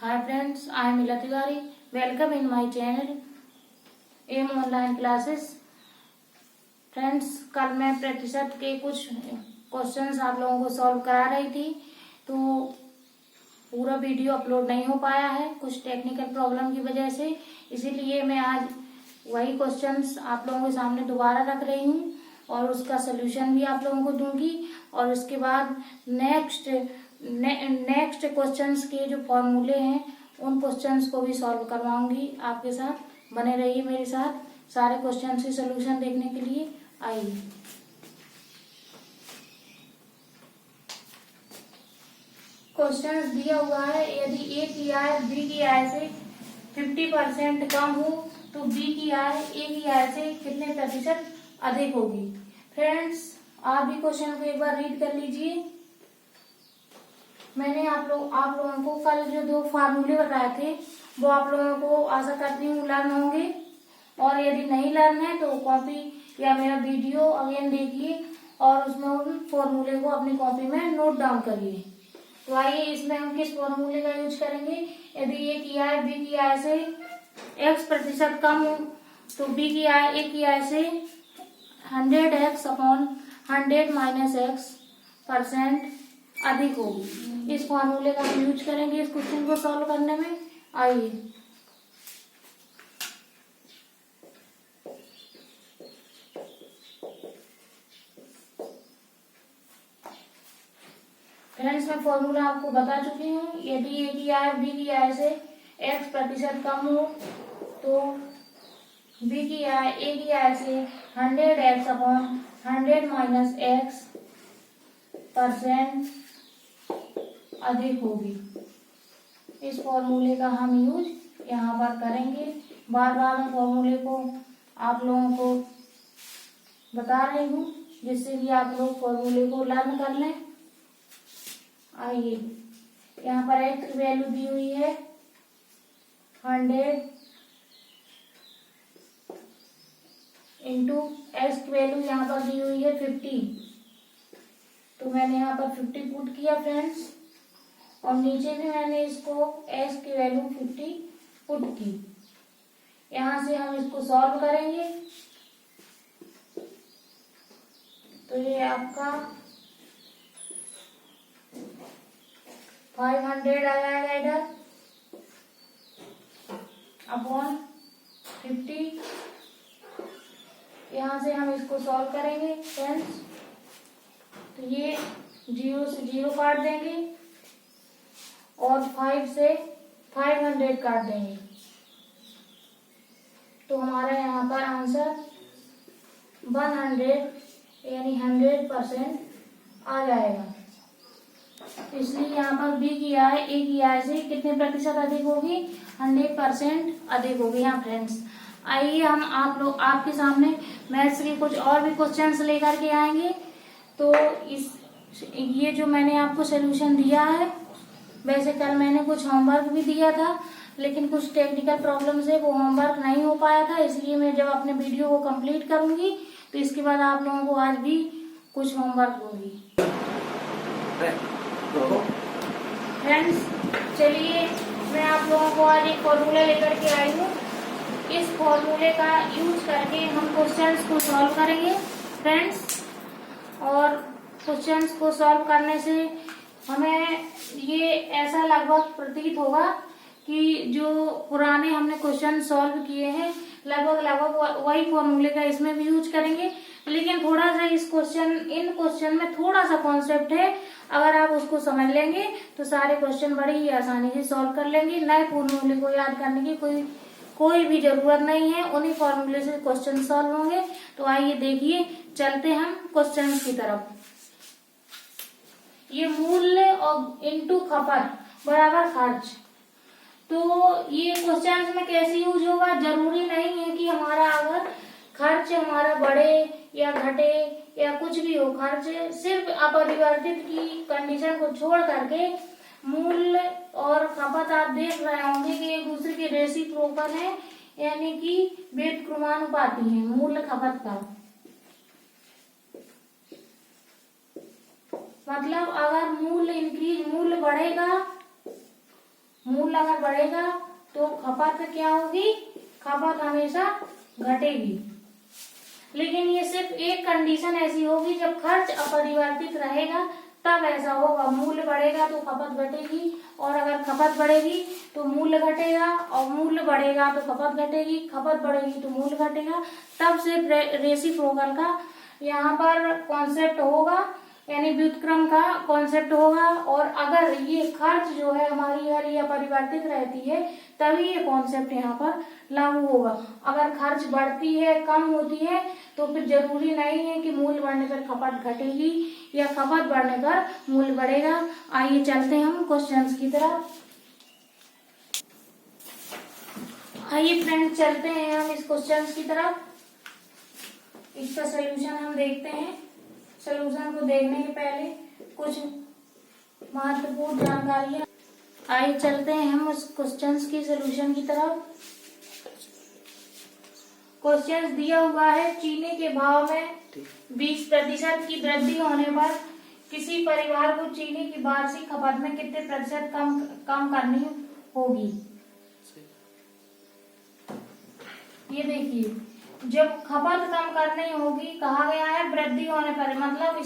Hi friends, I am Mila Tiwari. Welcome in my channel M online classes. Friends, कल मैं प्रतिशत के कुछ क्वेश्चंस आप लोगों को सॉल्व करा रही थी, तो पूरा वीडियो अपलोड नहीं हो पाया है कुछ टेक्निकल प्रॉब्लम की वजह से। इसीलिए मैं आज वही क्वेश्चंस आप लोगों के सामने दोबारा रख रही हूँ और उसका सोल्यूशन भी आप लोगों को दूंगी। और उसके बाद नेक्स्ट क्वेश्चंस के जो फॉर्मूले हैं उन क्वेश्चंस को भी सॉल्व करवाऊंगी आपके साथ। बने रहिए मेरे साथ सारे क्वेश्चंस के सोल्यूशन देखने के लिए। आइए, क्वेश्चंस दिया हुआ है, यदि ए की आय बी की आय से 50% कम हो तो बी की आय ए की आय से कितने प्रतिशत अधिक होगी। फ्रेंड्स, आप भी क्वेश्चन को एक बार रीड कर लीजिए। मैंने आप लोगों को कल जो दो फार्मूले बताए थे वो आप लोगों को आशा करती हूँ लर्न होंगे, और यदि नहीं लर्न है तो कॉपी या मेरा वीडियो अगेन देखिए और उसमें उन फॉर्मूले को अपनी कॉपी में नोट डाउन करिए। तो आइए, इसमें हम किस फॉर्मूले का यूज करेंगे। यदि ए की आय बी की आय से x% कम हो तो बी की आय ए की आय से 100x/100 - x% अधिक होगी। इस फॉर्मूले का हम यूज करेंगे इस क्वेश्चन को सॉल्व करने में। आइए, फ्रेंड्स, मैं फॉर्मूला आपको बता चुकी हूँ। यदि ए की आय बी की आय से x% कम हो तो बी की आय ए की आय से 100x/100 - x% अधिक होगी। इस फॉर्मूले का हम यूज यहाँ पर करेंगे। बार बार मैं फॉर्मूले को आप लोगों को बता रही हूँ जिससे कि आप लोग फॉर्मूले को लर्न कर लें। आइए, यहाँ पर x की वैल्यू दी हुई है 100 इंटू x की वैल्यू यहाँ पर दी हुई है 50। तो मैंने यहाँ पर 50 पुट किया फ्रेंड्स, और नीचे भी मैंने इसको x की वैल्यू 50 पुट की। यहाँ से हम इसको सॉल्व करेंगे तो ये आपका 500 आ जाएगा इधर अपॉन 50। यहाँ से हम इसको सॉल्व करेंगे फ्रेंड्स, तो ये 0 से 0 काट देंगे और 5 से 500 काट देंगे, तो हमारा यहाँ पर आंसर 100 यानी 100% आ जाएगा। इसलिए यहाँ पर बी की आय ए की आय से कितने प्रतिशत अधिक होगी, 100% अधिक होगी। हाँ फ्रेंड्स, आइए हम आपके सामने मैथ्स के कुछ और भी क्वेश्चंस लेकर के आएंगे। तो ये जो मैंने आपको सोल्यूशन दिया है, वैसे कल मैंने कुछ होमवर्क भी दिया था, लेकिन कुछ टेक्निकल प्रॉब्लम से वो होमवर्क नहीं हो पाया था। इसलिए मैं जब अपने वीडियो को कंप्लीट करूंगी तो इसके बाद आप लोगों को आज भी कुछ होमवर्क दूंगी। फ्रेंड्स, चलिए मैं आप लोगों को आज एक फॉर्मूला लेकर के आई हूँ। इस फॉर्मूले का यूज करके हम क्वेश्चंस को सॉल्व करेंगे फ्रेंड्स, और क्वेश्चंस को सॉल्व करने से हमें ये ऐसा लगभग प्रतीत होगा कि जो पुराने हमने क्वेश्चन सॉल्व किए हैं लगभग वही फॉर्मूले का इसमें भी यूज करेंगे। लेकिन थोड़ा सा इन क्वेश्चन में थोड़ा सा कॉन्सेप्ट है, अगर आप उसको समझ लेंगे तो सारे क्वेश्चन बड़ी ही आसानी से सॉल्व कर लेंगे। नए फॉर्मूले को याद करने की कोई भी जरूरत नहीं है, उन्हीं फॉर्मूले से क्वेश्चन सॉल्व होंगे। तो आइए देखिए, चलते हम क्वेश्चन की तरफ। ये मूल्य और इनटू खपत बराबर खर्च, तो ये क्वेश्चन में कैसे यूज होगा। जरूरी नहीं है कि हमारा अगर खर्च हमारा बढ़े या घटे या कुछ भी हो, खर्च सिर्फ अपरिवर्तित की कंडीशन को छोड़ करके मूल्य और खपत आप देख रहे होंगे कि एक दूसरे के रेसिप्रोकल है, यानी कि व्युत्क्रमानुपाती है मूल्य खपत का। मतलब अगर मूल्य बढ़ेगा, मूल्य अगर बढ़ेगा तो खपत क्या होगी, खपत हमेशा घटेगी। लेकिन ये सिर्फ एक कंडीशन ऐसी होगी जब खर्च अपरिवर्तित रहेगा तब ऐसा होगा। मूल्य बढ़ेगा तो खपत घटेगी, और अगर खपत बढ़ेगी तो मूल्य घटेगा, और मूल्य बढ़ेगा तो खपत घटेगी, खपत बढ़ेगी तो मूल्य घटेगा। तब सिर्फ रेसिप्रोकल का यहाँ पर कॉन्सेप्ट होगा, यानी व्युत्क्रम का कॉन्सेप्ट होगा। और अगर ये खर्च जो है हमारी हर ये अपरिवर्तित रहती है तभी ये कॉन्सेप्ट यहाँ पर लागू होगा। अगर खर्च बढ़ती है, कम होती है, तो फिर जरूरी नहीं है कि मूल्य बढ़ने पर खपत घटेगी या खपत बढ़ने पर मूल्य बढ़ेगा। आइए चलते हैं हम क्वेश्चंस की तरफ। आइए फ्रेंड्स चलते हैं हम इस क्वेश्चंस की तरफ। इसका सोल्यूशन हम देखते हैं। सोल्यूशन को देखने के पहले कुछ महत्वपूर्ण जानकारियां। आइए चलते हैं हम उस क्वेश्चंस की सोल्यूशन की तरफ। क्वेश्चन दिया हुआ है, चीनी के भाव में 20% की वृद्धि होने पर किसी परिवार को चीनी की वार्षिक खपत में कितने प्रतिशत कम करनी होगी। ये देखिए, जब खपत कम करनी होगी कहा गया है वृद्धि होने पर, मतलब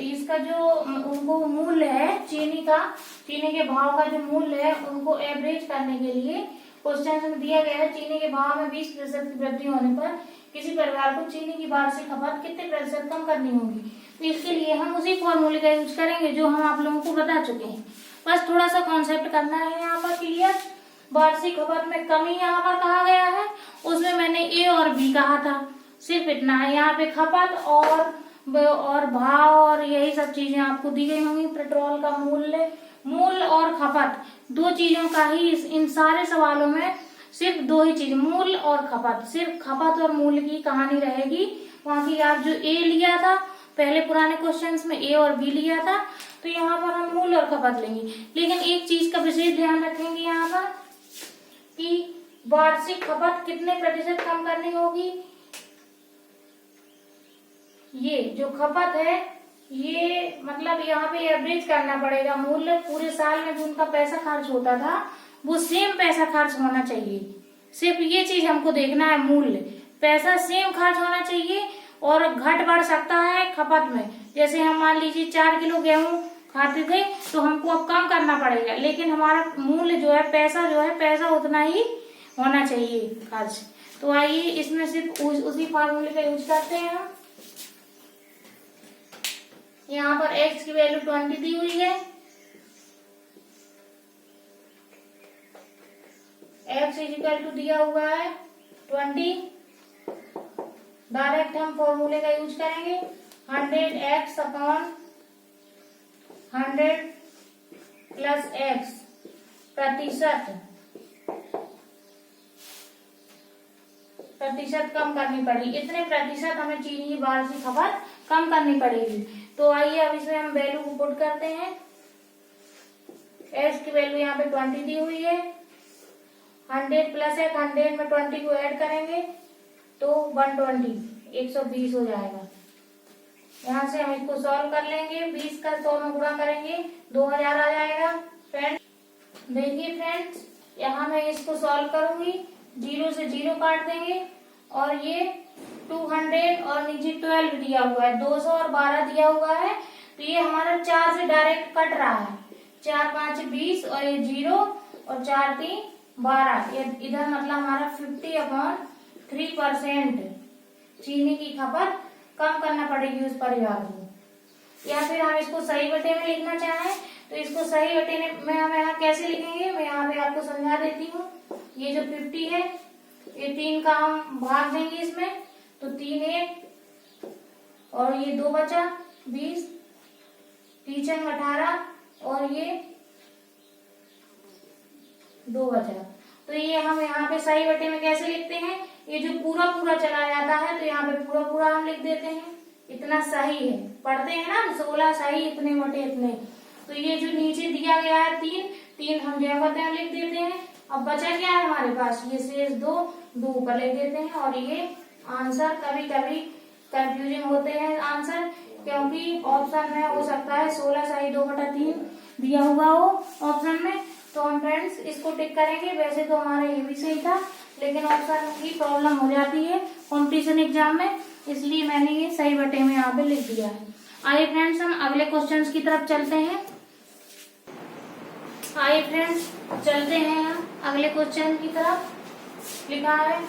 इसका जो उनको मूल्य है चीनी के भाव का जो मूल्य है उनको एवरेज करने के लिए क्वेश्चन में दिया गया है चीनी के भाव में 20% की वृद्धि होने पर किसी परिवार को चीनी की वार्षिक खपत कितने प्रतिशत कम करनी होगी। तो इसके लिए हम उसी फॉर्मूले का यूज करेंगे जो हम आप लोगों को बता चुके हैं। बस थोड़ा सा कॉन्सेप्ट करना है यहाँ पर क्लियर। वार्षिक खपत में कमी यहाँ पर कहा गया है, उसमें मैंने ए और बी कहा था, सिर्फ इतना है। यहाँ पे खपत और भाव और यही सब चीजें आपको दी गई होंगी। पेट्रोल का मूल्य और खपत, दो चीजों का ही इन सारे सवालों में सिर्फ दो ही चीज, मूल्य और खपत, सिर्फ खपत और मूल्य की कहानी रहेगी। वहां की आप जो ए लिया था पहले पुराने क्वेश्चंस में ए और बी लिया था, तो यहाँ पर हम मूल्य और खपत लेंगे। लेकिन एक चीज का विशेष ध्यान रखेंगे यहाँ पर कि वार्षिक खपत कितने प्रतिशत कम करनी होगी। ये जो खपत है ये मतलब यहाँ पे एवरेज करना पड़ेगा। मूल्य पूरे साल में जो उनका पैसा खर्च होता था वो सेम पैसा खर्च होना चाहिए। सिर्फ ये चीज हमको देखना है, मूल्य पैसा सेम खर्च होना चाहिए और घट बढ़ सकता है खपत में। जैसे हम मान लीजिए 4 किलो गेहूं खाते थे तो हमको अब कम करना पड़ेगा, लेकिन हमारा मूल्य जो है पैसा उतना ही होना चाहिए खर्च। तो आइए इसमें सिर्फ उसी फार्मूले का यूज करते हैं हम। यहाँ पर x की वैल्यू 20 दी हुई है, x इक्वल टू दिया हुआ है 20। डायरेक्ट हम फॉर्मूले का यूज करेंगे 100x अपॉन 100 प्लस x प्रतिशत कम करनी पड़ेगी। इतने प्रतिशत हमें चीनी की वार्षिक खपत कम करनी पड़ेगी। तो आइए अब इसमें हम वैल्यू को पुट करते हैं। x की वैल्यू यहाँ पे 20 दी हुई है, 100 प्लस है, 100 में 20 को ऐड करेंगे तो 120 हो जाएगा। यहाँ से हम इसको सॉल्व कर लेंगे, 20 का 100 में गुणा करेंगे 2000 आ जाएगा। फ्रेंड्स देखिए फ्रेंड्स, यहाँ मैं इसको सॉल्व करूंगी, 0 से 0 काट देंगे और ये 200 और नीचे 12 दिया हुआ है, 200 और 12 दिया हुआ है, तो ये हमारा 4 से डायरेक्ट कट रहा है। 4 5 20 और ये 0 और 4 3 12, ये इधर मतलब हमारा 50/3% चीनी की खपत कम करना पड़ेगी उस परिवार को। या फिर हम इसको सही बटे में लिखना चाहें तो इसको सही बटे में हम यहाँ कैसे लिखेंगे, मैं यहाँ पे आपको समझा देती हूँ। ये जो 50 है ये 3 का हम भाग देंगे इसमें, तो 3 1 और ये 2 बचा 20, 3 18 और ये 2 बचा। तो ये हम यहाँ पे सही बटे में कैसे लिखते हैं, ये जो पूरा चला जाता है तो यहाँ पे पूरा हम लिख देते हैं। इतना सही है, पढ़ते हैं ना 16 सही इतने बटे इतने। तो ये जो नीचे दिया गया है 3 हम जगह लिख देते हैं। अब बचा क्या है हमारे पास, ये शेष 2 ऊपर लिख देते हैं। और ये आंसर, कभी कभी कंफ्यूजिंग होते हैं आंसर, क्योंकि ऑप्शन में हो सकता है 16 सही 2/3 दिया हुआ हो ऑप्शन में, तो हम फ्रेंड्स इसको टिक करेंगे। वैसे तो हमारा ये भी सही था, लेकिन ऑप्शन की प्रॉब्लम हो जाती है कंपटीशन एग्जाम में, इसलिए मैंने ये सही बटे में यहाँ पे लिख दिया है। आइए फ्रेंड्स हम अगले क्वेश्चंस की तरफ चलते हैं। आइए फ्रेंड्स चलते हैं हम अगले क्वेश्चन की तरफ। लिखा है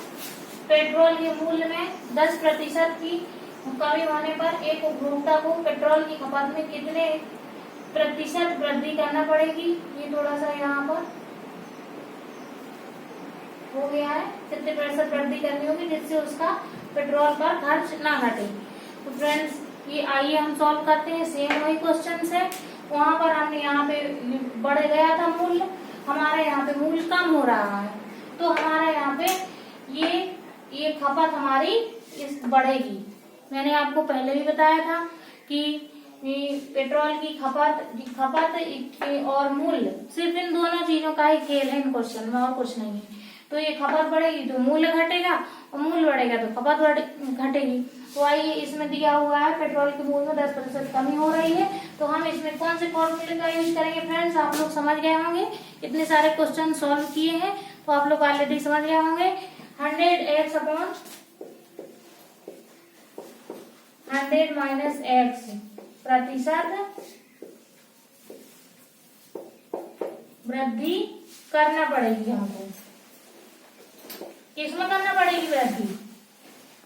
पेट्रोल के मूल्य में 10% की कमी होने पर एक उपभोक्ता को पेट्रोल की खपत में कितने प्रतिशत वृद्धि करना पड़ेगी। ये थोड़ा सा यहाँ पर हो गया है, कितने प्रतिशत वृद्धि करनी होगी जिससे उसका पेट्रोल पर खर्च ना घटे। तो फ्रेंड्स ये आइए हम सॉल्व करते हैं। सेम वही क्वेश्चन है, वहां पर हमने यहाँ पे बढ़ गया था मूल्य, हमारा यहाँ पे मूल्य कम हो रहा है, तो हमारा यहाँ पे ये खपत हमारी इस बढ़ेगी। मैंने आपको पहले भी बताया था कि पेट्रोल की खपत और मूल्य सिर्फ इन दोनों चीजों का ही खेल है इन क्वेश्चन में, और कुछ नहीं है। तो ये खपत बढ़ेगी तो मूल्य घटेगा, और मूल्य बढ़ेगा तो खपत घटेगी। तो आइए इसमें दिया हुआ है पेट्रोल के मूल्य में 10% कमी हो रही है, तो हम इसमें कौन से फॉर्मूले का यूज करेंगे फ्रेंड्स, आप लोग समझ गए होंगे। इतने सारे क्वेश्चन सॉल्व किए हैं तो आप लोग ऑलरेडी समझ गए होंगे। 100x अपॉन 100 माइनस x प्रतिशत वृद्धि करना पड़ेगी हमको। किसमें करना पड़ेगी वृद्धि,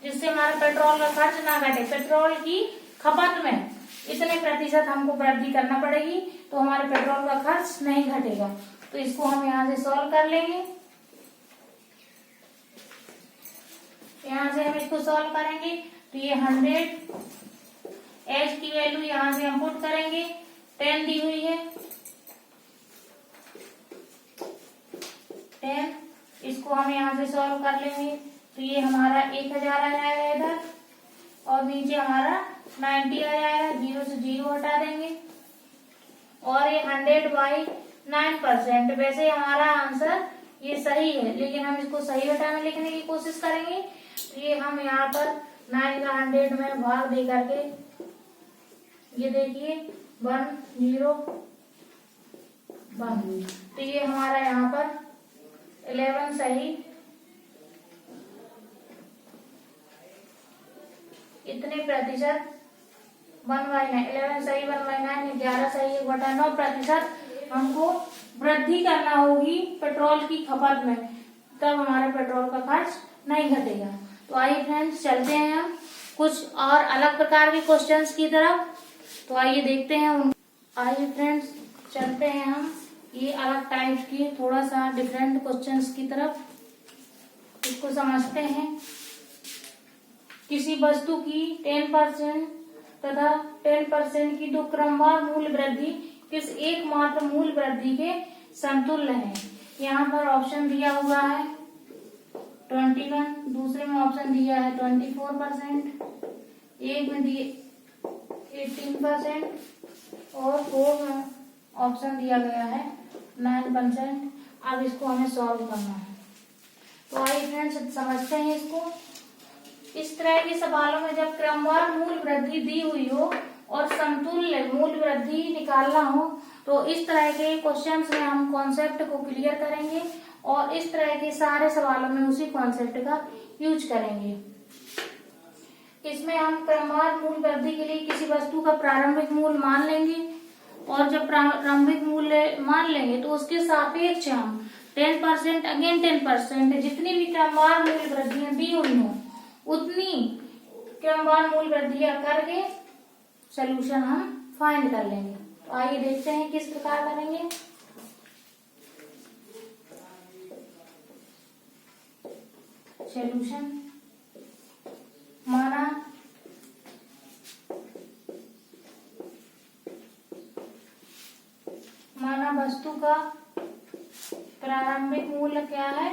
जिससे हमारा पेट्रोल का खर्च ना घटे। पेट्रोल की खपत में इतने प्रतिशत हमको वृद्धि करना पड़ेगी, तो हमारे पेट्रोल का खर्च नहीं घटेगा। तो इसको हम यहाँ से सॉल्व कर लेंगे। यहाँ से हम इसको सॉल्व करेंगे तो ये 100 एच की वैल्यू यहाँ से हम पुट करेंगे, 10 दी हुई है, 10 इसको हम यहाँ से सॉल्व कर लेंगे तो ये हमारा 1000 आ जाएगा इधर, और नीचे हमारा 90 आ जाएगा, 0 से 0 हटा देंगे, और ये 100/9%। वैसे हमारा आंसर ये सही है, लेकिन हम इसको सही बटा में लिखने की कोशिश करेंगे। तो ये हम यहाँ पर 9 का 100 में भाग दे करके ये देखिए 1 0 1, तो ये हमारा यहाँ पर 11 सही, इतने प्रतिशत 1/9, 11 सही, 1/9, 11 सही, 1/9% हमको वृद्धि करना होगी पेट्रोल की खपत में, तब हमारे पेट्रोल का खर्च नहीं घटेगा। तो आइए फ्रेंड्स चलते हैं हम कुछ और अलग प्रकार के क्वेश्चंस की तरफ। तो आइए देखते हैं आइए फ्रेंड्स चलते हैं हम ये अलग टाइप के थोड़ा सा डिफरेंट क्वेश्चंस की तरफ, इसको समझते हैं। किसी वस्तु की 10% तथा 10% की दो क्रमवार मूल्य वृद्धि किस एकमात्र मूल्य वृद्धि के समतुल्य है। यहाँ पर ऑप्शन दिया हुआ है 21, दूसरे में ऑप्शन दिया है 24%, एक में दिए 18% और फोर्थ में ऑप्शन दिया गया है 9%। अब इसको हमें सॉल्व करना है। तो आइए फ्रेंड्स समझते हैं इसको। इस तरह के सवालों में जब क्रमवार मूल्य वृद्धि दी हुई हो और समतुल्य मूल्य वृद्धि निकालना हो, तो इस तरह के क्वेश्चंस में हम कॉन्सेप्ट को क्लियर करेंगे और इस तरह के सारे सवालों में उसी कॉन्सेप्ट का यूज करेंगे। इसमें हम क्रमवार मूल्य वृद्धि के लिए किसी वस्तु का प्रारंभिक मूल्य मान लेंगे, और जब प्रारंभिक मूल्य मान लेंगे तो उसके सापेक्ष हम 10% अगेन 10% जितनी भी क्रमवार मूल्य वृद्धियां दी हुई हो उतनी क्रमवार मूल्य वृद्धियां करके सोल्यूशन हम फाइंड कर लेंगे। तो आइए देखते हैं किस प्रकार करेंगे। सोल्यूशन माना वस्तु का प्रारंभिक मूल्य क्या है।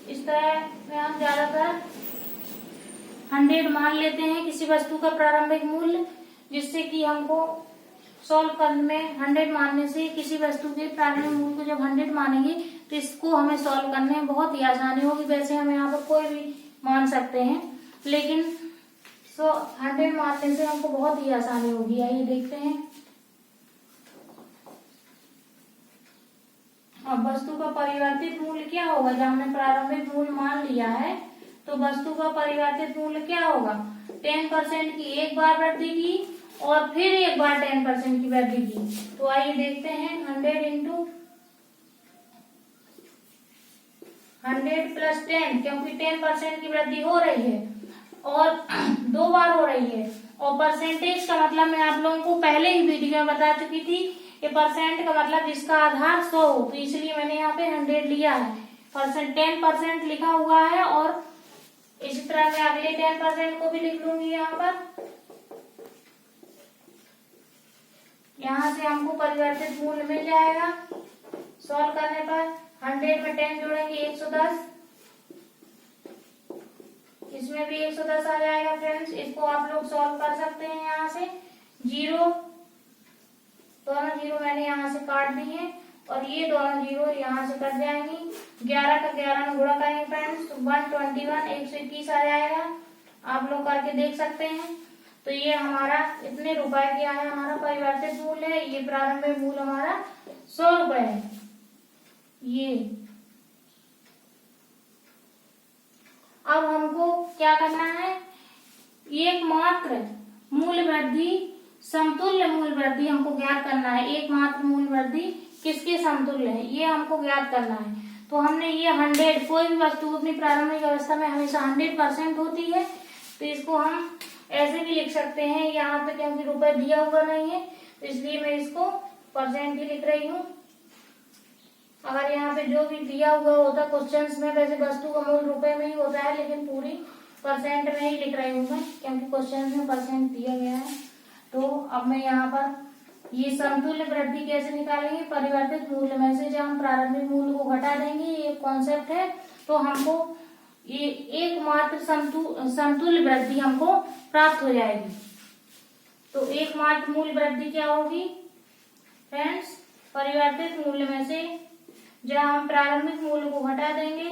इस तरह में हम ज्यादातर 100 मान लेते हैं किसी वस्तु का प्रारंभिक मूल्य, जिससे कि हमको सॉल्व करने में 100 मानने से किसी वस्तु के प्रारंभिक मूल्य को जब 100 मानेंगे तो इसको हमें सॉल्व करने में बहुत ही आसानी होगी। वैसे हम यहाँ पर कोई भी मान सकते हैं, लेकिन 100 मानने से हमको बहुत ही आसानी होगी। आइए देखते हैं अब वस्तु का परिवर्तित मूल्य क्या होगा? जब हमने प्रारंभिक मूल्य मान लिया है तो वस्तु का परिवर्तित मूल्य क्या होगा? 10% की एक बार वृद्धि की और फिर एक बार 10% की वृद्धि की। तो आइए देखते हैं 100 इंटू 100 प्लस 10, क्योंकि 10% की वृद्धि हो रही है और 2 बार हो रही है। और परसेंटेज का मतलब मैं आप लोगों को पहले ही वीडियो में बता चुकी थी कि परसेंट का मतलब जिसका आधार 100 हो, तो इसलिए मैंने यहाँ पे 100 लिया है। 10% लिखा हुआ है और इसी तरह मैं अगले 10% को भी लिख लूंगी यहाँ पर। यहाँ से हमको परिवर्तित मूल्य मिल जाएगा। सॉल्व करने पर 100 में 10 जोड़ेंगे 110, इसमें भी 110 आ जाएगा फ्रेंड्स। इसको आप लोग सॉल्व कर सकते हैं। यहाँ से जीरो, दोनों जीरो मैंने यहाँ से काट दिए और ये दोनों जीरो यहाँ से कट जाएंगी। 11 का 11 में गुणा करेंगे फ्रेंड्स तो 121 121 आ जाएगा। आप लोग करके देख सकते हैं। तो ये हमारा इतने रुपए क्या है, हमारा परिवर्तित मूल्य है। ये प्रारंभिक मूल्य हमारा 100 रुपए है। ये अब हमको क्या करना है? एकमात्र मूल्य वृद्धि, समतुल्य मूल्य वृद्धि हमको ज्ञात करना है। एकमात्र मूल्य वृद्धि किसके समतुल्य है, ये हमको ज्ञात करना है। तो हमने ये 100, कोई भी वस्तु अपनी प्रारंभिक अवस्था में हमेशा 100% होती है, तो इसको हम ऐसे भी लिख सकते हैं। यहाँ पे क्योंकि रुपए दिया हुआ नहीं है तो इसलिए मैं इसको परसेंट ही लिख रही हूँ। अगर यहाँ पे जो भी दिया हुआ होता क्वेश्चंस में, वैसे वस्तु का मूल्य रुपए में ही होता है, लेकिन पूरी परसेंट में ही लिख रही हूँ मैं, क्योंकि क्वेश्चंस में परसेंट दिया गया है। तो अब मैं यहाँ पर ये समतुल्य वृद्धि कैसे निकालेंगे? परिवर्तित मूल्य में से जब हम प्रारंभिक मूल्य को घटा देंगे, ये कॉन्सेप्ट है, तो हमको ये एकमात्र समतुल्य वृद्धि हमको प्राप्त हो जाएगी। तो एकमात्र मूल्य वृद्धि क्या होगी फ्रेंड्स? परिवर्तित मूल्य में से जब हम प्रारंभिक मूल्य को घटा देंगे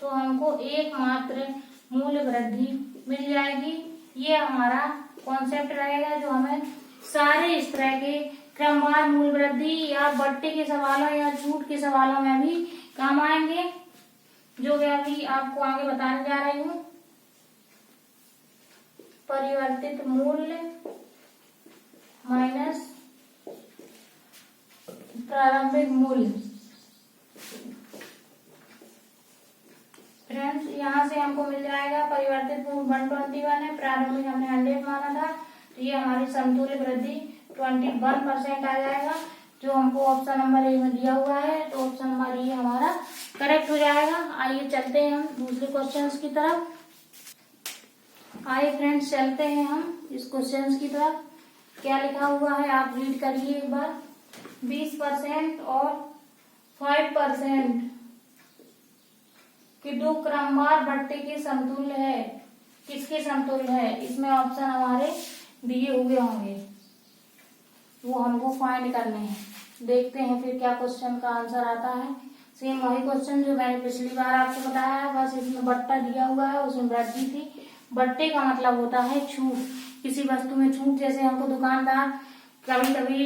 तो हमको एकमात्र मूल्य वृद्धि मिल जाएगी। ये हमारा कॉन्सेप्ट रहेगा जो हमें सारे इस तरह के क्रमवार मूल्य वृद्धि या बट्टे के सवालों या छूट के सवालों में भी काम आएंगे, जो मैं अभी आपको आगे बताने जा रही हूँ। परिवर्तित मूल्य माइनस प्रारंभिक मूल्य। फ्रेंड्स यहाँ से हमको मिल जाएगा परिवर्तित मूल्य 121 है, प्रारंभिक हमने 100 माना था, तो ये हमारी समतुल्य वृद्धि 21% आ जाएगा, जो हमको ऑप्शन नंबर ए में दिया हुआ है। तो ऑप्शन नंबर ए हमारा करेक्ट हो जाएगा। आइए चलते हैं हम दूसरे क्वेश्चंस की तरफ। आइए फ्रेंड्स चलते हैं हम इस क्वेश्चंस की तरफ। क्या लिखा हुआ है आप रीड करिए एक बार। 20% और 5% के दो क्रमवार बट्टे के समतुल्य है। किसके समतुल्य है? इसमें ऑप्शन हमारे दिए हुए होंगे, वो हमको फाइंड करने हैं। देखते हैं फिर क्या क्वेश्चन का आंसर आता है। सेम वही क्वेश्चन जो मैंने पिछली बार आपको बताया है, बस इसमें बट्टा दिया हुआ है, उसमें वृद्धि थी। बट्टे का मतलब होता है छूट, किसी वस्तु में छूट। जैसे हमको दुकानदार कभी कभी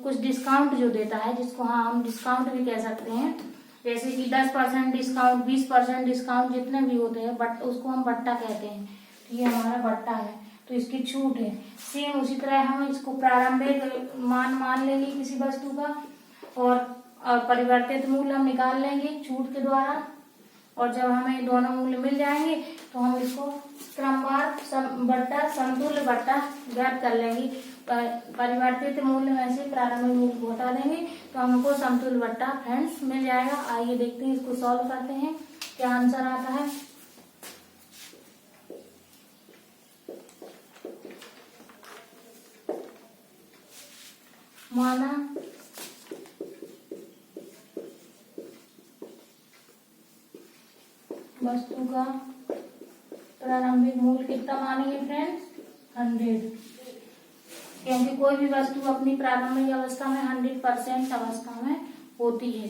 कुछ डिस्काउंट जो देता है, जिसको हाँ हम डिस्काउंट भी कह सकते हैं, जैसे कि 10% डिस्काउंट, 20% डिस्काउंट, जितने भी होते हैं बट उसको हम बट्टा कहते हैं। तो ये हमारा बट्टा है, तो इसकी छूट है। सेम उसी तरह हम इसको प्रारंभिक मान लेंगे किसी वस्तु का, और परिवर्तित मूल्य हम निकाल लेंगे छूट के द्वारा, और जब हमें दोनों मूल्य मिल जाएंगे तो हम इसको क्रमवार बट्टा, समतुल्य बट्टा ज्ञात कर लेंगे। परिवर्तित मूल्य में से प्रारंभिक मूल्य को हटा देंगे तो हमको समतुल्य बट्टा फ्रेंड्स मिल जाएगा। आइए देखते हैं, इसको सॉल्व करते हैं क्या आंसर आता है। माना वस्तु का प्रारंभिक मूल्य कितना मानेंगे फ्रेंड्स? 100, क्योंकि कोई भी वस्तु अपनी प्रारंभिक अवस्था में 100% अवस्था में होती है।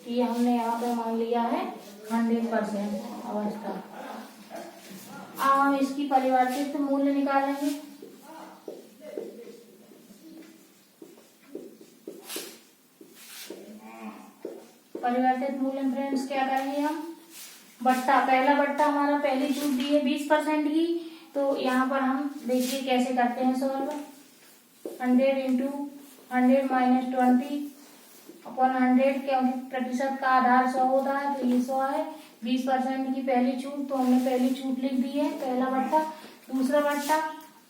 ये हमने यहाँ पे मान लिया है 100% अवस्था। अब हम इसकी परिवर्तित मूल्य निकालेंगे। परिवर्तित मूल्य फ्रेंड्स क्या करेंगे हम, बट्टा, पहला बट्टा हमारा पहली छूट दी है 20% की, तो यहाँ पर हम देखिए कैसे करते हैं सॉल्व। 100 इंटू 100 माइनस 20 अपॉन 100, क्योंकि प्रतिशत का आधार 100 होता है तो ये 100 है। 20% की पहली छूट, तो हमने पहली छूट लिख दी है, पहला बट्टा। दूसरा बट्टा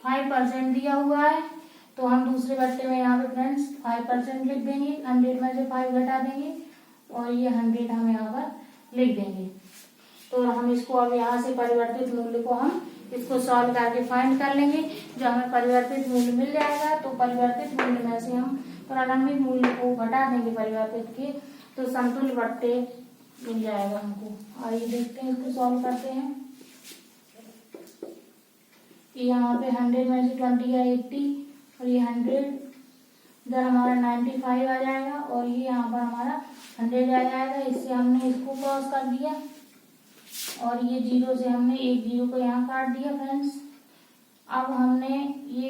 5% दिया हुआ है, तो हम दूसरे बट्टे में यहाँ पे फ्रेंड्स 5% लिख देंगे। 100 में से 5 घटा देंगे और ये 100 हम यहाँ पर लिख देंगे। तो हम इसको अब यहाँ से परिवर्तित मूल्य को हम इसको सॉल्व करके फाइंड कर लेंगे। जो हमें परिवर्तित मूल्य मिल जाएगा, तो परिवर्तित मूल्य में से हम प्रारंभिक मूल्य को घटा देंगे परिवर्तित के, तो समतुल्य बट्टे मिल जाएगा हमको। आइए देखते हैं, इसको सॉल्व करते हैं। यहाँ पे 100 में से 20 या 80 और ये 100, इधर हमारा 95 आ जाएगा और ये यहाँ पर हमारा 100 आ जाएगा। इससे हमने इसको क्रॉस कर दिया और ये 0 से हमने एक 0 को यहाँ काट दिया फ्रेंड्स। अब हमने ये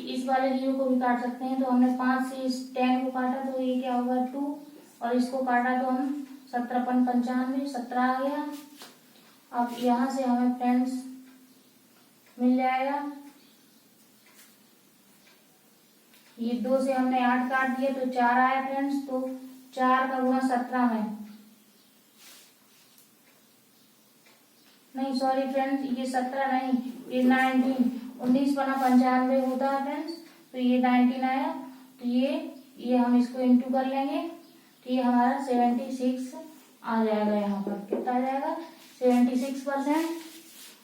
इस वाले 0 को भी काट सकते हैं, तो हमने 5 से इस 10 को काटा तो ये क्या होगा 2, और इसको काटा तो हम 17×95 17 आ गया। अब यहाँ से हमें फ्रेंड्स मिल जाएगा, ये 2 से हमने 8 काट दिया तो 4 आया फ्रेंड्स। तो 4 का गुणा 17 में, नहीं सॉरी फ्रेंड्स, ये 17 नहीं, ये 19 बना 95 होता है फ्रेंड्स, तो ये 19 आया। तो ये हम इसको इंटू कर लेंगे, तो ये हमारा 76 आ जाएगा। यहाँ पर कितना आ जाएगा 76%।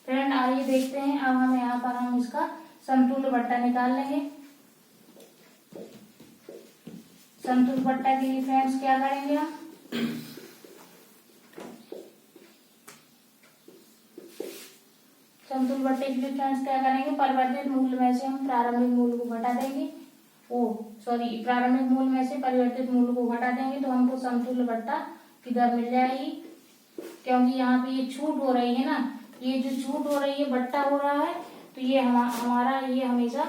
फ्रेंड आइए देखते हैं, अब हम यहाँ पर हम इसका समतुल्य बट्टा निकाल लेंगे। समतुल्य बट्टा के लिए फ्रेंड्स क्या करेंगे हम, समतुल्य बट्टे के लिए फ्रेंड्स क्या करेंगे, परिवर्तित मूल्य में से हम प्रारंभिक मूल्य को घटा देंगे। प्रारंभिक मूल्य में से परिवर्तित मूल्य को घटा देंगे, तो हमको समतुल्य बट्टा की दर मिल जाएगी। क्योंकि यहाँ पे ये छूट हो रही है ना, ये जो छूट हो रही है बट्टा हो रहा है, तो ये हमारा ये हमेशा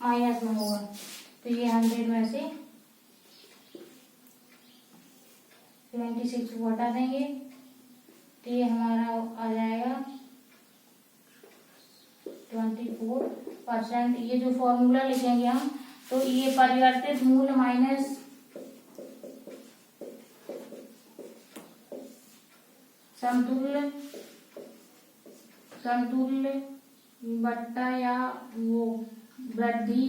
माइनस में होगा। तो ये 100 में से 76 को हटा देंगे, तो ये हमारा आ जाएगा 24%। ये जो फॉर्मूला लिखेंगे हम, तो ये परिवर्तित मूल्य माइनस समतुल्य बट्टा या वो वृद्धि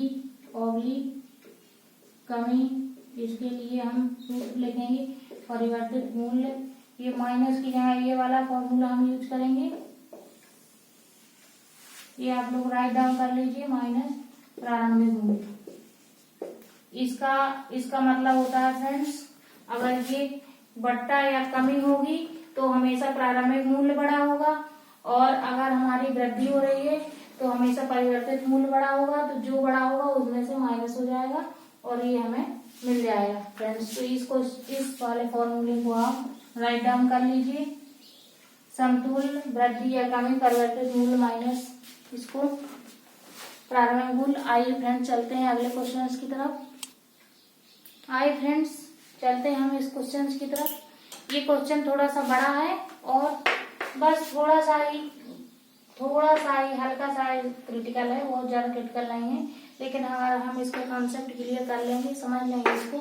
कमी, इसके लिए हम सूत्र लिखेंगे परिवर्तित मूल्य। ये माइनस की जगह ये वाला फॉर्मूला हम यूज करेंगे, ये आप लोग राइट डाउन कर लीजिए, माइनस प्रारंभिक मूल्य। इसका मतलब होता है फ्रेंड्स, अगर ये बट्टा या कमी होगी तो हमेशा प्रारंभिक मूल्य बड़ा होगा, और अगर हमारी वृद्धि हो रही है तो हमेशा परिवर्तित मूल्य बड़ा होगा। तो जो बड़ा होगा उसमें से माइनस हो जाएगा और ये हमें मिल जाएगा फ्रेंड्स। तो इस वाले फॉर्मूले को आप राइट डाउन कर लीजिए, समतुल्य वृद्धि या कमी परिवर्तित मूल्य माइनस इसको प्रारंभिक मूल्य। आइए फ्रेंड्स चलते हैं अगले क्वेश्चंस की तरफ। आइए फ्रेंड्स चलते हैं हम इस क्वेश्चंस की तरफ। ये क्वेश्चन थोड़ा सा बड़ा है और बस थोड़ा सा ही हल्का सा क्रिटिकल है, बहुत ज्यादा क्रिटिकल नहीं है, लेकिन अगर हम इसका कॉन्सेप्ट क्लियर कर लेंगे, समझ लेंगे इसको,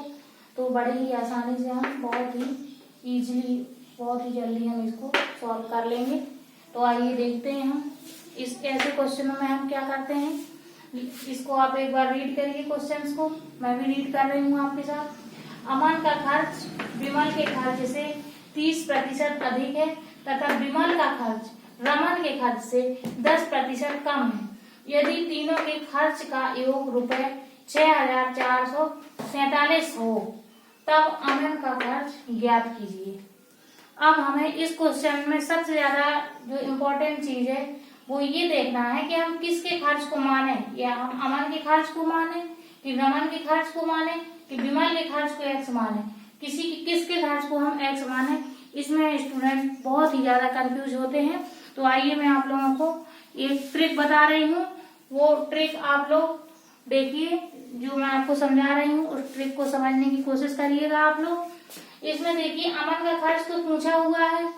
तो बड़े ही आसानी से हम बहुत ही जल्दी हम इसको सॉल्व कर लेंगे। तो आइए देखते हैं हम इस ऐसे क्वेश्चनों में हम क्या करते हैं। इसको आप एक बार रीड करिए क्वेश्चंस को, मैं भी रीड कर रही हूँ आपके साथ। अमन का खर्च विमल के खर्च से 30% अधिक है तथा विमल का खर्च रमन के खर्च से 10% कम है। यदि तीनों के खर्च का योग रुपए 6447 हो, तब अमन का खर्च ज्ञात कीजिए। अब हमें इस क्वेश्चन में सबसे ज्यादा जो इम्पोर्टेंट चीज है वो ये देखना है कि हम किसके खर्च को माने, या हम अमन के खर्च को माने कि रमन के खर्च को माने कि विमल के खर्च को एक्स माने, किसके खर्च को हम एक्स माने। इसमें स्टूडेंट बहुत ही ज्यादा कंफ्यूज होते हैं। तो आइए मैं आप लोगों को एक ट्रिक बता रही हूँ, वो ट्रिक आप लोग देखिए, जो मैं आपको समझा रही हूँ उस ट्रिक को समझने की कोशिश करिएगा आप लोग। इसमें देखिए अमन का खर्च तो पूछा हुआ है,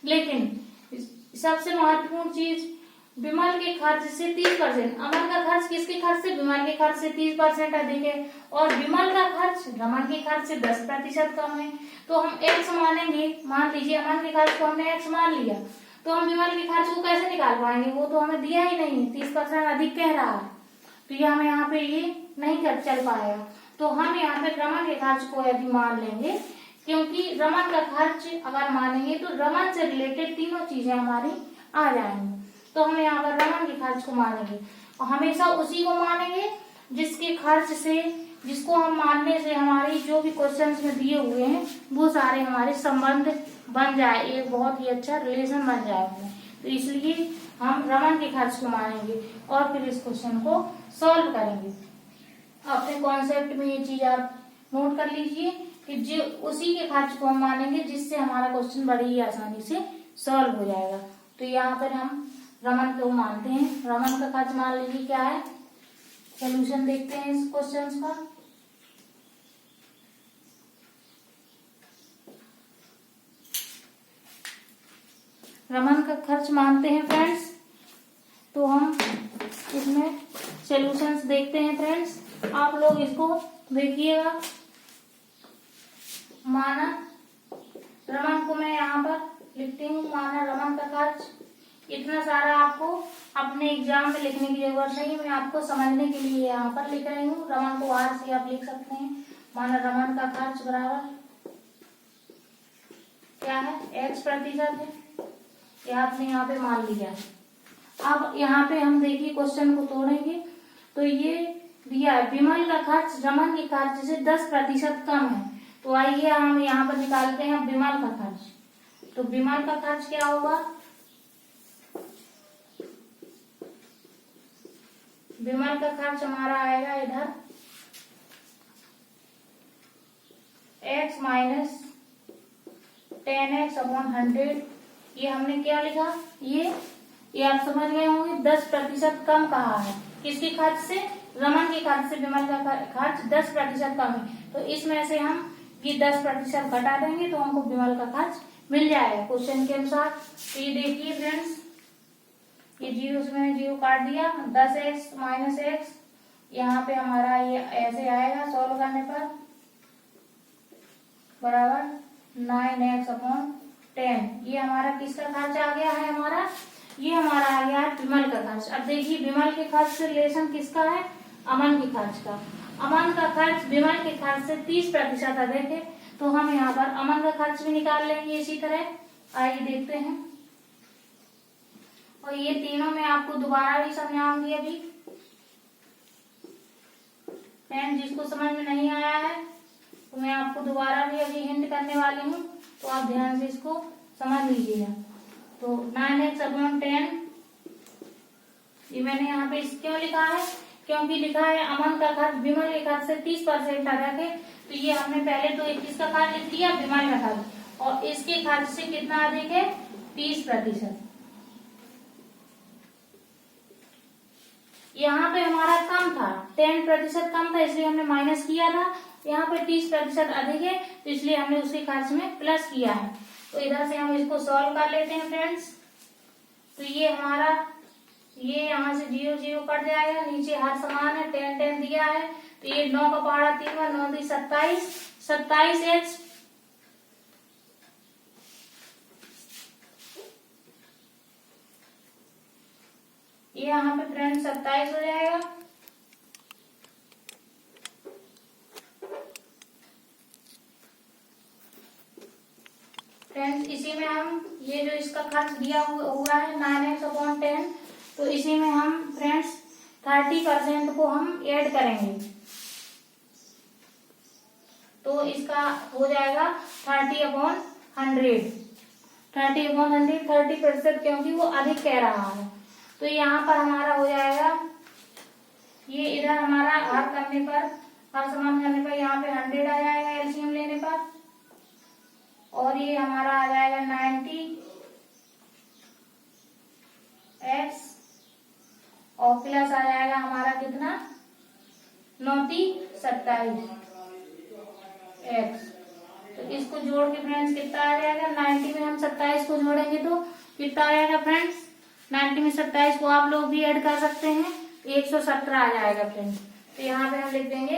लेकिन सबसे महत्वपूर्ण चीज विमल के खर्च से 30%। अमन का खर्च किसके खर्च से? विमल के खर्च से 30% अधिक है, और विमल का खर्च रमन के खर्च से 10% कम है। तो हम x मानेंगे, मान लीजिए अमन के खर्च को हमने x मान लिया, तो हम विमल के खर्च को कैसे निकाल पाएंगे? वो तो हमें दिया ही नहीं, 30% अधिक कह रहा है, तो ये हमें यहाँ पे ये नहीं कर चल पाएगा। तो हम यहाँ पे रमन के खर्च को यदि मान लेंगे, क्योंकि रमन का खर्च अगर मानेंगे तो रमन से रिलेटेड तीनों चीजें हमारी आ जाएंगी। तो हम यहाँ पर रमन के खर्च को मानेंगे, और हमेशा उसी को मानेंगे जिसके खर्च से, जिसको हम मानने से हमारी जो भी क्वेश्चंस में दिए हुए हैं वो सारे हमारे संबंध बन जाए, एक बहुत ही अच्छा रिलेशन बन जाए। तो इसलिए हम रमन के खर्च को मानेंगे और फिर इस क्वेश्चन को सॉल्व करेंगे। अपने कॉन्सेप्ट में ये चीज आप नोट कर लीजिए कि जो उसी के खर्च को हम मानेंगे जिससे हमारा क्वेश्चन बड़ी ही आसानी से सॉल्व हो जाएगा। तो यहाँ पर हम रमन को मानते हैं, रमन का खर्च मान लीजिए क्या है। सॉल्यूशन देखते हैं इस क्वेश्चन का। रमन का खर्च मानते हैं फ्रेंड्स, तो हम इसमें सॉल्यूशंस देखते हैं फ्रेंड्स। आप लोग इसको देखिएगा। माना रमन को मैं यहाँ पर लिखती हूँ, माना रमन का खर्च। इतना सारा आपको अपने एग्जाम में लिखने की जरूरत नहीं, मैं आपको समझने के लिए यहाँ पर लिख रही हूँ। रमन को आर से आप लिख सकते हैं। माना रमन का खर्च बराबर क्या है? x% है, ये आपने यहाँ पे मान लिया है। अब यहाँ पे हम देखिए क्वेश्चन को तोड़ेंगे, तो ये दिया है विमल का खर्च रमन के खर्च से 10% कम है। तो आइए हम यहाँ पर निकालते हैं विमल का खर्च। तो विमल का खर्च क्या होगा? विमल का खर्च हमारा आएगा इधर x माइनस 10x/100। ये हमने क्या लिखा? ये आप समझ गए होंगे, 10% कम कहा है। किसके खर्च से? रमन के खर्च से विमल का खर्च 10% कम है। तो इसमें से हम ये 10% घटा देंगे तो हमको विमल का खर्च मिल जाएगा क्वेश्चन के अनुसार। तो ये देखिए फ्रेंड्स, ये जीरो में जीरो काट दिया, 10x माइनस x, यहाँ पे हमारा ये ऐसे आएगा सॉल्व करने पर बराबर 9x/10। ये हमारा किसका खर्च आ गया है? हमारा ये हमारा आ गया है विमल का खर्च। अब देखिए विमल के खर्च से रिलेशन किसका है? अमन के खर्च का। अमन का खर्च विमल के खर्च से 30% अधिक है, तो हम यहाँ पर अमन का खर्च भी निकाल लेंगे इसी तरह। आइए देखते हैं, और ये तीनों में आपको दोबारा भी समझाऊंगी अभी। फ्रेंड जिसको समझ में नहीं आया है तो मैं आपको दोबारा भी अभी हिंट करने वाली हूँ, तो आप ध्यान से इसको समझ लीजिएगा। तो 9x/10, ये मैंने यहाँ पे क्यों लिखा है? क्योंकि लिखा है अमन का खर्च विमल के खर्च से 30% अधिक है। तो ये हमने पहले तो किसका खर्च लिख दिया? विमल का खर्च, और इसके खर्च से कितना अधिक है? 30%। यहाँ पे हमारा कम था, 10% कम था, इसलिए हमने माइनस किया था। यहाँ पे 30% अधिक है, तो इसलिए हमने उसके खर्च में प्लस किया है। तो इधर से हम इसको सॉल्व कर लेते हैं फ्रेंड्स। तो ये हमारा, ये यहाँ से 0 0 कट जाएगा, नीचे हर समान है, 10 10 दिया है, तो ये 9 का पहाड़ा 3 9 3 27, 27x ये यहाँ पे फ्रेंड 27 हो जाएगा। फ्रेंड्स इसी में हम ये जो इसका खर्च दिया हुआ है 9x/10, तो इसी में हम फ्रेंड्स 30% को हम ऐड करेंगे, तो इसका हो जाएगा 30/100। 30/100 30%, क्योंकि वो अधिक कह रहा है। तो यहाँ पर हमारा हो जाएगा, ये इधर हमारा हर करने पर, हर समान करने पर यहाँ पे 100 आ जाएगा एलसीएम लेने पर, और ये हमारा आ जाएगा 90x, और प्लस आ जाएगा हमारा कितना? 9 27 x। तो इसको जोड़ के फ्रेंड्स कितना आ जाएगा, 90 में हम 27 को जोड़ेंगे तो कितना आ जाएगा फ्रेंड्स, 90 में 27 को आप लोग भी ऐड कर सकते हैं, 117 आ जाएगा फ्रेंड्स। तो यहाँ पे हम लिख देंगे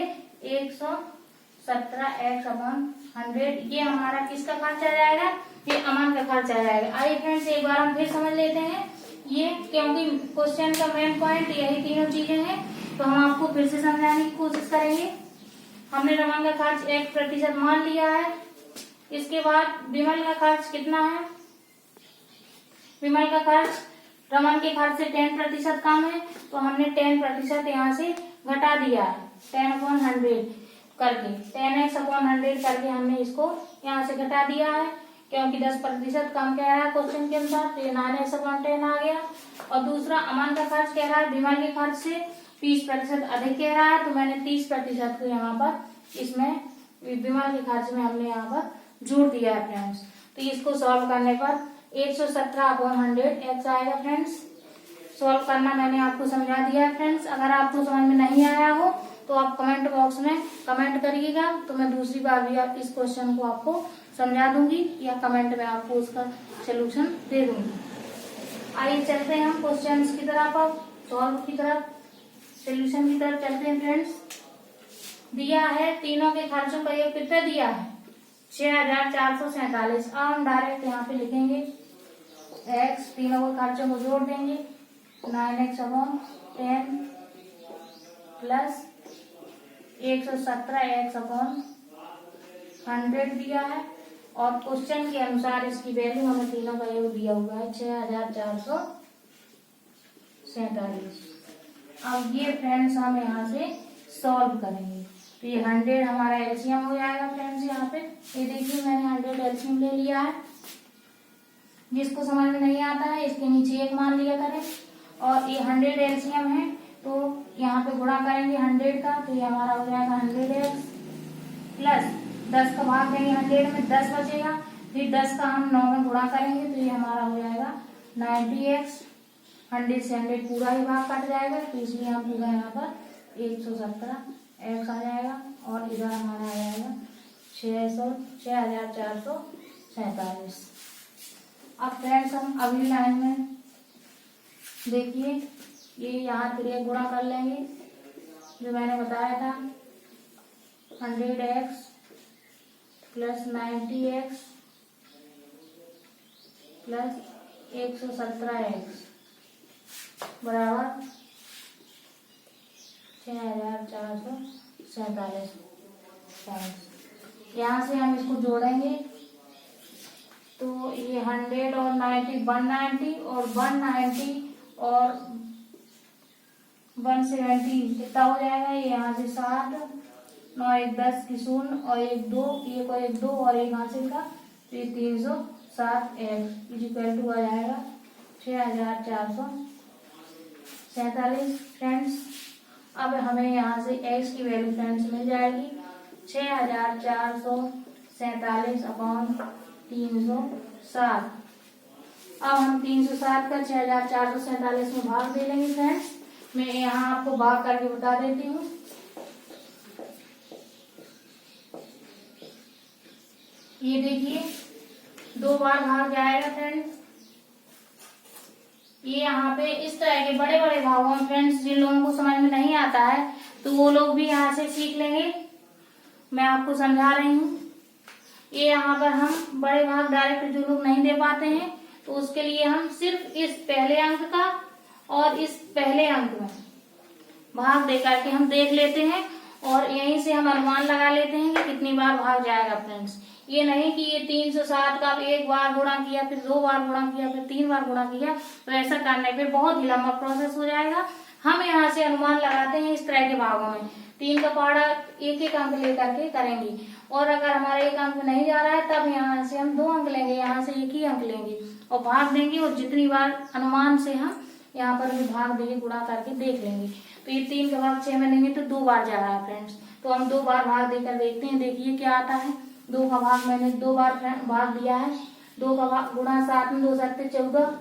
117 x/100। ये हमारा किसका खर्च आ जाएगा, ये अमन का खर्च आ जाएगा। आइए फ्रेंड्स एक बार हम फिर समझ लेते हैं ये, क्योंकि क्वेश्चन का मेन पॉइंट यही तीनों चीजें हैं, तो हम आपको फिर से समझाने की कोशिश करेंगे। हमने रमन का खर्च 1% मान लिया है। इसके बाद विमल का खर्च कितना है, विमल का खर्च रमन के खर्च से 10% कम है, तो हमने 10% यहाँ से घटा दिया है, 10/100 करके, 10x/100 करके हमने इसको यहाँ से घटा दिया है, क्योंकि 10% कम कह रहा है क्वेश्चन के अनुसार, तो ये 9x/10 आ गया। और दूसरा अमन का खर्च कह रहा है विमल के खर्च से 20% अधिक कह रहा है, तो मैंने 30% को यहाँ पर इसमें विमल के खर्च में हमने यहाँ पर जोड़ दिया है फ्रेंड्स। तो इसको सॉल्व करने पर 117/100 x आएगा फ्रेंड्स। सॉल्व करना मैंने आपको समझा दिया है फ्रेंड्स। अगर आपको समझ में नहीं आया हो तो आप कमेंट बॉक्स में कमेंट करिएगा, तो मैं दूसरी बार भी इस क्वेश्चन को आपको समझा दूंगी या कमेंट में आपको उसका सोल्यूशन दे दूंगी। आइए चलते हैं हम क्वेश्चन की तरफ, अब सॉल्व की तरफ, सोल्यूशन की तरफ चलते हैं फ्रेंड्स। दिया है तीनों के खर्चों का योग कितना दिया है, 6447। अब हम डायरेक्ट यहाँ पे लिखेंगे x, तीनों के खर्चों को जोड़ देंगे, 9x/10 प्लस 117x/100 दिया है, और क्वेश्चन के अनुसार इसकी वैल्यू हमें तीनों का योग दिया हुआ है 6447। अब ये फ्रेंड्स हम यहाँ से सॉल्व करेंगे, तो ये 100 हमारा एलसीएम हो जाएगा फ्रेंड्स। यहाँ पे ये देखिए मैंने 100 एलसीएम ले लिया है। जिसको समझ में नहीं आता है इसके नीचे 1 मान लिया करें, और ये 100 एलसीएम है, तो यहाँ पे गुणा करेंगे 100 का, तो ये हमारा हो जाएगा 100x प्लस 10 का भाग देंगे 100 में, 10 बचेगा, फिर 10 का हम 9 में गुणा करेंगे, तो ये हमारा हो जाएगा 90x। 100 से 100 पूरा ही भाग कट जाएगा, तो इसलिए हम पूरा यहाँ पर 117x आ जाएगा, और इधर हमारा आ जाएगा 6447। अब फ्रेंड्स हम अगली लाइन में देखिए, ये यहाँ के लिए गुणा कर लेंगे जो मैंने बताया था, 100x plus 90x plus 117x बराबर 6447। यहाँ से हम इसको जोड़ेंगे, तो ये 100 और 90 190 और 190 और 170 कितना हो जाएगा, ये यहाँ से 60, 9 1 10 की 0 और 1 2, 1 और 1 2 और 1 हासिल का, तो ये 307x इक्वल टू आ जाएगा 6447 फ्रेंड्स। अब हमें यहाँ से x की वैल्यू फ्रेंड्स मिल जाएगी 6447/307। अब हम 307 का 6447 में भाग दे लेंगे फ्रेंड्स। मैं यहाँ आपको भाग करके बता देती हूँ। ये देखिए 2 बार भाग जाएगा फ्रेंड्स। ये यहाँ पे इस तरह के बड़े बड़े भागों में फ्रेंड्स जिन लोगों को समझ में नहीं आता है तो वो लोग भी यहाँ से सीख लेंगे, मैं आपको समझा रही हूँ। ये यहाँ पर हम बड़े भाग डायरेक्ट जो लोग नहीं दे पाते हैं तो उसके लिए हम सिर्फ इस पहले अंक का और इस पहले अंक में भाग दे करके हम देख लेते हैं, और यहीं से हम अनुमान लगा लेते हैं कि कितनी बार भाग जाएगा फ्रेंड्स। ये नहीं कि ये 307 का 1 बार गुणा किया, फिर 2 बार गुणा किया, फिर 3 बार गुणा किया, तो ऐसा करने पे बहुत ही लंबा प्रोसेस हो जाएगा। हम यहाँ से अनुमान लगाते हैं इस तरह के भागों में 3 का पहाड़ा 1 अंक लेकर के करेंगे, और अगर हमारा 1 अंक नहीं जा रहा है तब यहाँ से हम 2 अंक लेंगे, यहाँ से 1 ही अंक लेंगे और भाग देंगे, और जितनी बार अनुमान से हम यहाँ पर भी भाग देंगे गुणा करके देख लेंगे। तो ये 3 का भाग 6 में लेंगे तो 2 बार जा रहा है फ्रेंड्स, तो हम 2 बार भाग देकर देखते हैं। देखिए क्या आता है, 2 का भाग मैंने 2 बार भाग दिया है, 2 का भाग गुणा 7 में 2 7 14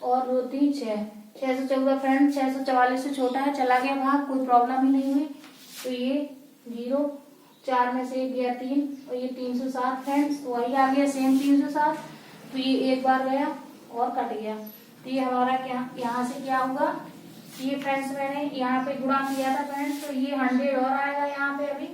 और 2 3 6 614 फ्रेंड्स 644 से छोटा है, चला गया भाग, कोई प्रॉब्लम ही नहीं हुई। तो ये 0, 4 में से 1 गया 3 और ये 307 फ्रेंड्स, वही आ गया सेम 307। तो ये एक बार गया और कट गया। तो ये हमारा क्या यहाँ से क्या होगा, ये फ्रेंड्स मैंने यहाँ पे गुणा किया था फ्रेंड्स, तो ये 100 और आएगा यहाँ पे अभी।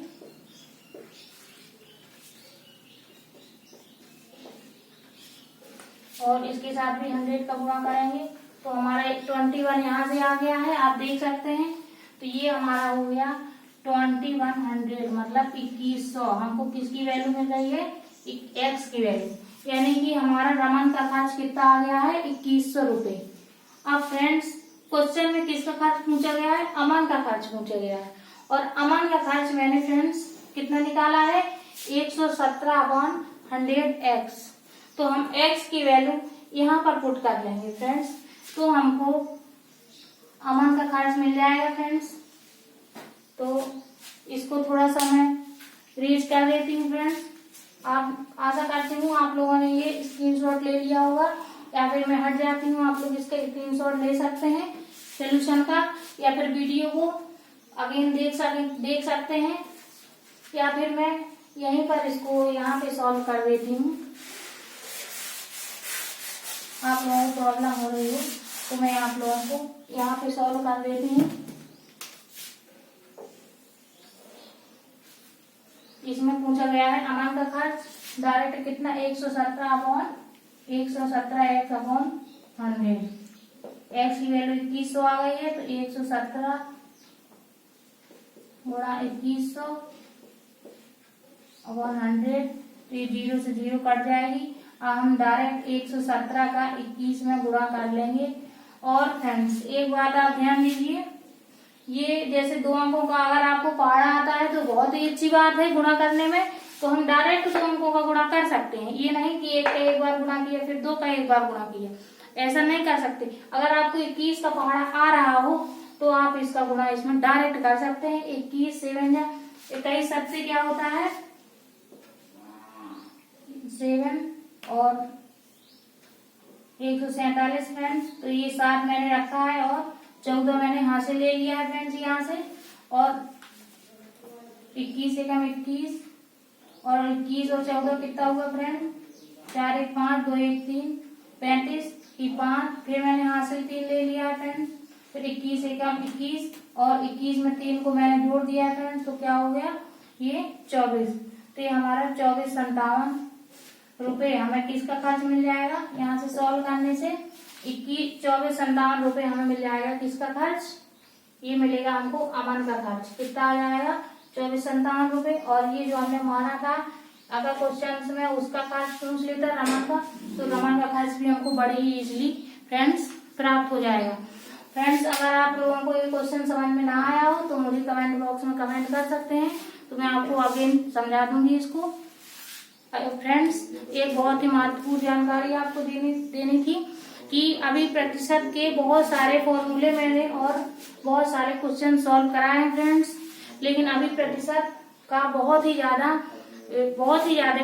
और इसके साथ भी 100 का गुणा करेंगे तो हमारा 21 यहाँ से आ गया है, आप देख सकते हैं। तो ये हमारा हो गया 2100, मतलब 2100। हमको किसकी वैल्यू मिल रही है, एक्स की वैल्यू, यानी कि हमारा रमन का खर्च कितना आ गया है, 2100 रुपए। अब फ्रेंड्स क्वेश्चन में किसका खर्च पूछा गया है, अमन का खर्च पूछा गया है। और अमन का खर्च मैंने फ्रेंड्स कितना निकाला है, 117/100x। तो हम x की वैल्यू यहाँ पर पुट कर लेंगे फ्रेंड्स, तो हमको अमन का खर्च मिल जाएगा फ्रेंड्स। तो इसको थोड़ा सा मैं रीड कर देती हूँ फ्रेंड्स। आप आशा करती हूँ आप लोगों ने ये स्क्रीनशॉट ले लिया होगा, या फिर मैं हट जाती हूँ, आप लोग इसका स्क्रीनशॉट ले सकते हैं सोल्यूशन का, या फिर वीडियो को अगेन देख सकते हैं, या फिर मैं यहीं पर इसको यहाँ पे सॉल्व कर देती हूँ। आप लोगों को प्रॉब्लम हो रही है तो मैं आप लोगों को यहाँ पे सॉल्व कर देती हूँ। इसमें पूछा गया है अमन का खर्च डायरेक्ट कितना, 117/100। एक्स की वैल्यू 2100 आ गई है, तो 117 गुणा 2100/100। तो ये 0 से 0 कट जाएगी। अब हम डायरेक्ट 117 का 21 में गुणा कर लेंगे। और फ्रेंड्स एक बात आप ध्यान दीजिए, ये जैसे 2 अंकों का अगर आपको पहाड़ा आता है तो बहुत ही अच्छी बात है गुणा करने में, तो हम डायरेक्ट 2 अंकों का गुणा कर सकते हैं। ये नहीं कि 1 का 1 बार गुणा किया फिर 2 का 1 बार गुणा किया, ऐसा नहीं कर सकते। अगर आपको 21 का पहाड़ा आ रहा हो तो आप इसका गुणा इसमें डायरेक्ट कर सकते हैं। 21 7 जा 21 7 से क्या होता है 7 और 147 फ्रेंड्स। तो ये 7 मैंने रखा है और 14 मैंने यहाँ से ले लिया है फ्रेंड्स, यहाँ से। और 21 से कम 21 और 21 और 14 कितना हुआ फ्रेंड, 4 1 5 2 1 3 35 की 5, फिर मैंने यहाँ से 3 ले लिया है फ्रेंड। फिर 21 से कम 21 और 21 में 3 को मैंने जोड़ दिया है फ्रेंड्स, तो क्या हो गया ये 24। तो ये हमारा 2457 रुपए हमें किसका खर्च मिल जाएगा, यहाँ से सॉल्व करने से 2457 रुपए हमें मिल जाएगा। किसका खर्च, ये मिलेगा हमको अमन का खर्च। कितना आ जाएगा 2457 रुपए। और ये जो हमने माना था अगर क्वेश्चन में उसका खर्च पूछ लेता रमन का, तो रमन का खर्च भी हमको बड़ी ही इजीली फ्रेंड्स प्राप्त हो जाएगा। फ्रेंड्स अगर आप लोगों को ये क्वेश्चन समझ में ना आया हो तो मुझे कमेंट बॉक्स में कमेंट कर सकते हैं, तो मैं आपको अगेन समझा दूंगी इसको। फ्रेंड्स एक बहुत ही महत्वपूर्ण जानकारी आपको देनी थी कि अभी प्रतिशत के बहुत सारे फॉर्मूले मैंने और बहुत सारे क्वेश्चन सॉल्व कराए हैं फ्रेंड्स, लेकिन अभी प्रतिशत का बहुत ही ज्यादा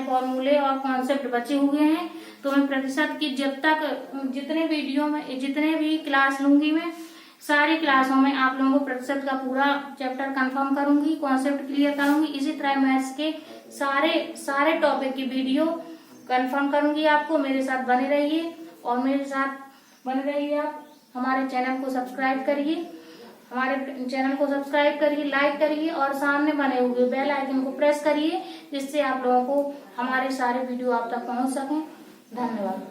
फॉर्मूले और कॉन्सेप्ट बचे हुए हैं। तो मैं प्रतिशत की जितने वीडियो में जितने भी क्लास लूंगी, मैं सारी क्लासों में आप लोगों को प्रतिशत का पूरा चैप्टर कंफर्म करूंगी, कॉन्सेप्ट क्लियर करूंगी। इसी तरह मैथ्स के सारे टॉपिक की वीडियो कंफर्म करूंगी आपको। मेरे साथ बने रहिए और मेरे साथ बने रहिए। आप हमारे चैनल को सब्सक्राइब करिए, लाइक करिए और सामने बने हुए बेल आइकन को प्रेस करिए, जिससे आप लोगों को हमारे सारे वीडियो आप तक पहुंच सकें। धन्यवाद।